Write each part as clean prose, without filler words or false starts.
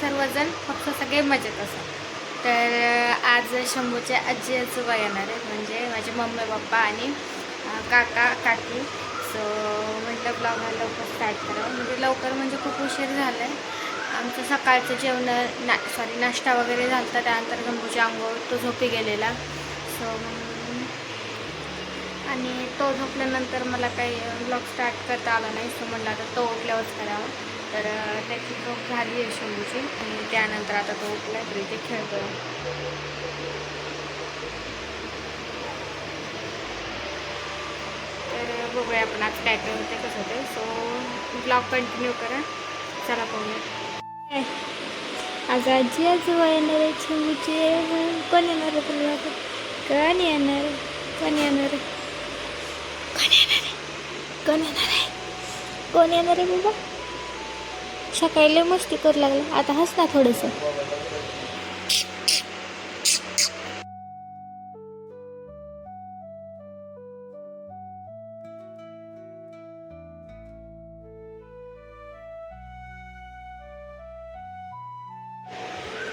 सर्वजण फक्त सगळे मजेत असतात. तर आज शंभूचे आजी आजोबा येणार आहेत, म्हणजे माझे मम्मी पप्पा आणि काका काकी. सो म्हटलं ब्लॉगला लवकर स्टार्ट करावं, म्हणजे लवकर म्हणजे खूप उशीर झाला आहे. आमचं सकाळचं जेवण नाश्ता वगैरे झाला होता. त्यानंतर शंभूची आंघोळ, तो झोपी गेलेला. सो आणि तो झोपल्यानंतर मला काही ब्लॉग स्टार्ट करता आला नाही. सो म्हटलं आता तो उठल्यावरच करावा. तर त्याची झोप झाली आहे शंभूची, आणि त्यानंतर आता तो उठला तरी ते खेळतो. तर बघूया आपण आज काय काय होते, कसं होते. सो ब्लॉग कंटिन्यू करा. चला बघूया. आज आजी आजोबा येणार आहे शंभूचे. कोण येणार आहे तुला? कोण येणार? कोण येणार? कोण येणार आहे? कोण येणार आहे? कोण येणार आहे बाबा? सकाळी लय मस्ती करू लागला, आता हस ना थोडंसं.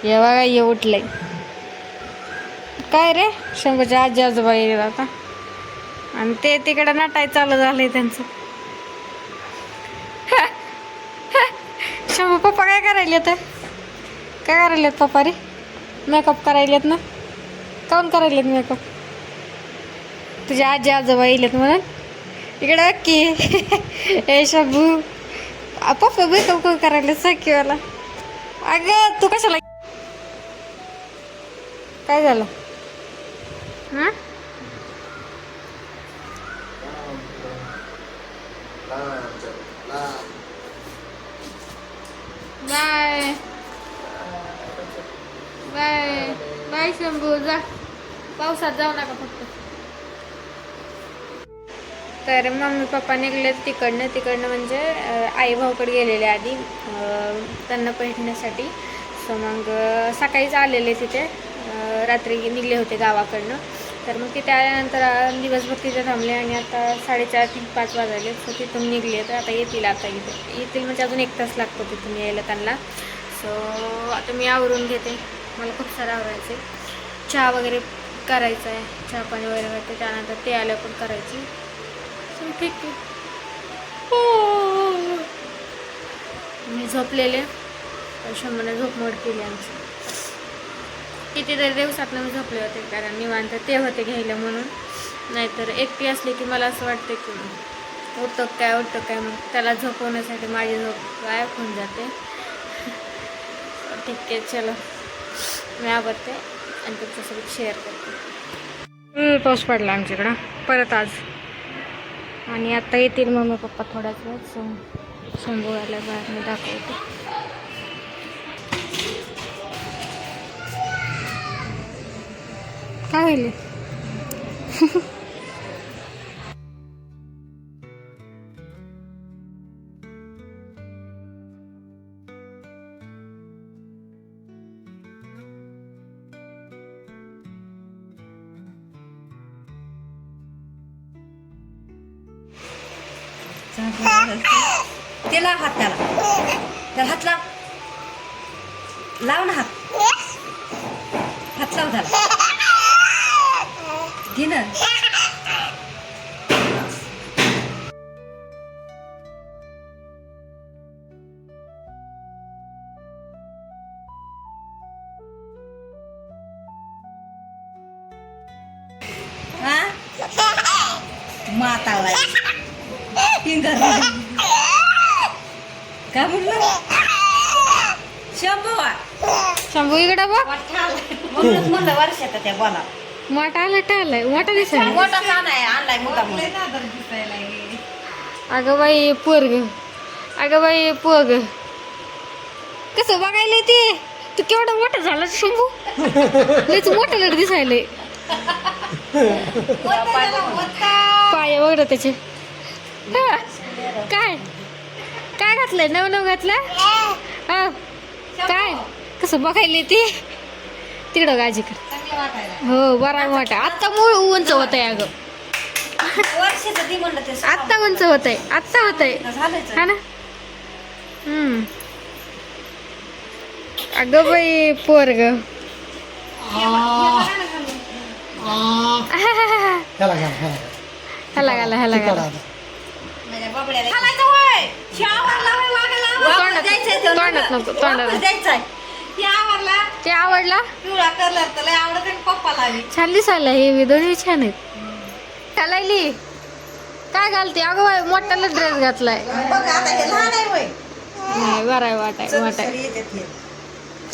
ये बघा, ये उठलंय. काय रे, शंभूच्या आजी आजोबा येईल आता, आणि ते तिकडे नटाय चालू झालंय त्यांचं. शंभू पप्पा काय करायलेत? काय करायलेत पप्पा रे? मेकअप करायलेत ना? काऊन करायलेत मेकअप? तुझ्या आजी आजोबा येईलेत म्हणून. इकडे की ए शंभू, पप्पा मेकअप कोण करायले सखीवाला? अगं तू कशाला? काय झालं? हां, बाय बाय बाय शंभू, जा. पावसात जाऊ नका फक्त. तर मम्मी पप्पा निघले तिकडनं म्हणजे आई भाऊकडे गेलेले आधी त्यांना भेटण्यासाठी. सो मग सकाळीच आलेले तिथे, रात्री निघले होते गावाकडनं. तर मग तिथे आल्यानंतर दिवसभर तिथे थांबले, आणि आता 4:30 ते 5 वाजले. सो तिथून निघले, तर आता येतील. आता इथे येतील म्हणजे अजून 1 तास लागतो तिथून यायला त्यांना. सो आता मी आवरून घेते, मला खूप सारं आवरायचं आहे. चहा वगैरे करायचं आहे, चहा पाणी वगैरे करते. त्यानंतर ते आल्या पण करायची. सो ठीक आहे. मी झोपलेले, शंभूने झोपमोड केली आमची. कितीतरी दिवसातनं मी झोपले होते, कारण निवांत ते होते घ्यायला म्हणून. नाहीतर एकटी असली की मला असं वाटतं की उठतं काय मग त्याला झोपवण्यासाठी माझी झोप गायब होऊन जाते. ठीक आहे, चलो मी आवडते आणि तुमच्यासोबत शेअर करते. पाऊस पडला आमच्याकडं परत आज, आणि आता येतील मम्मी पप्पा थोड्याच वेळात. शंभू आल्या बाहेर मी दाखवते. काय होईल? त्याला हात, त्याला हात लाव, लाव ना हात, हात लाव त्याला, घे ना. माताला काय म्हणलं? शंभू इकडं बघ. म्हणलं वर्षात त्या बोला मोठा आलाय, मोठा दिसायला. मोठा आणलाय मोठा. अगं बाई पोग, कसं बघायला ते? तू केवढा मोठा झाला शंभू, लयच मोठा लढ दिसायलंय. पाय वगैरे त्याचे. काय काय घातलंय? नव घातलं. काय कसं बघायला ते? तिकडं गाजीकडे. हो, बरा मोठा. आत्ता मूळ उंच होत आहे. अगं आत्ता उंच होत आहे, आत्ता होत आहे, हा ना. अगं बाई पोरग ह्याला घाला ह्याला घाला ह्याला घाला माझ्या बाबड्याला घालायचं होय. हे आवरला होय वागायला. तोंडात द्यायचंय तो तोंडात नंतर. नको तोंडात वापस द्यायचंय. हे आवरला. ते आवडला पिवळा कलर तर लय आवडत आणि पप्पाला बी. छान दिसायला हे बी दोन्ही छान आहेत घालायली काय घालते अगं बाई मोठाला ड्रेस घातलाय बघ आता हे लहान आहे होय. नाही बरं वाटाय वाटाय सरी येतात हे.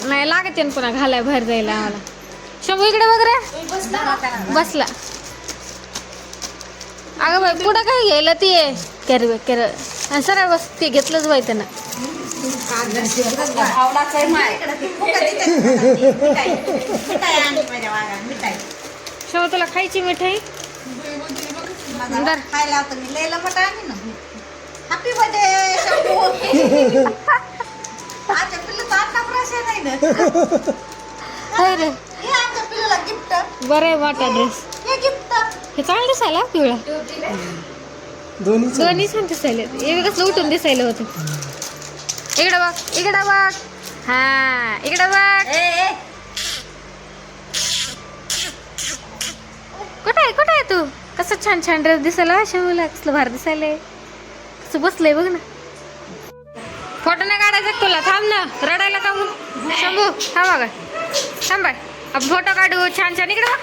नाही लागते ना पुन्हा घालाय बाहेर जायला आम्हाला शंभू इकडे बघ रे बसला अगं बाई पुढं काय घ्यायला ती केर सरळ बस ते घेतलंच बाई त्यांना आवडाचं आहे माय. फुकट देतात मिठाई. मिठाई आणली माझ्या वाघाला, मिठाई. शंभू तुला खायची मिठाई माझा दर. खायला आता मी लयला मटा आणली ना. Happy birthday Shambhu. आमच्या पिल्लूचा आता प्रश्न नाही ना. होय रे हे आमच्या पिल्लूला गिफ्ट. बरं आहे वाटा ड्रेस हे गिफ्ट. हे चांगलं दिसायला पिवळा दोन्ही दोन्ही छान दिसायला हे कसलं उठून दिसायला होतं इकडं बघ इकडं बघ हा इकडं बघ कुठं आहे तू कसं छान छान ड्रेस दिसायला शंभूला कसलं भार दिसायलंय कसं बसलंय बघ ना फोटो नाही काढायचा का तुला थांब ना रडायला का मग शंभू थांब बघा थांब बाय आपण फोटो काढू छान छान इकडे बघ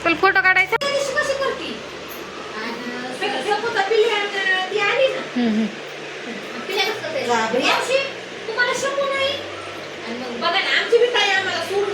तुला फोटो काढायचा तुम्हाला शंभू नाही. आणि मग बघा ना आमची बी ताई आम्हाला सूट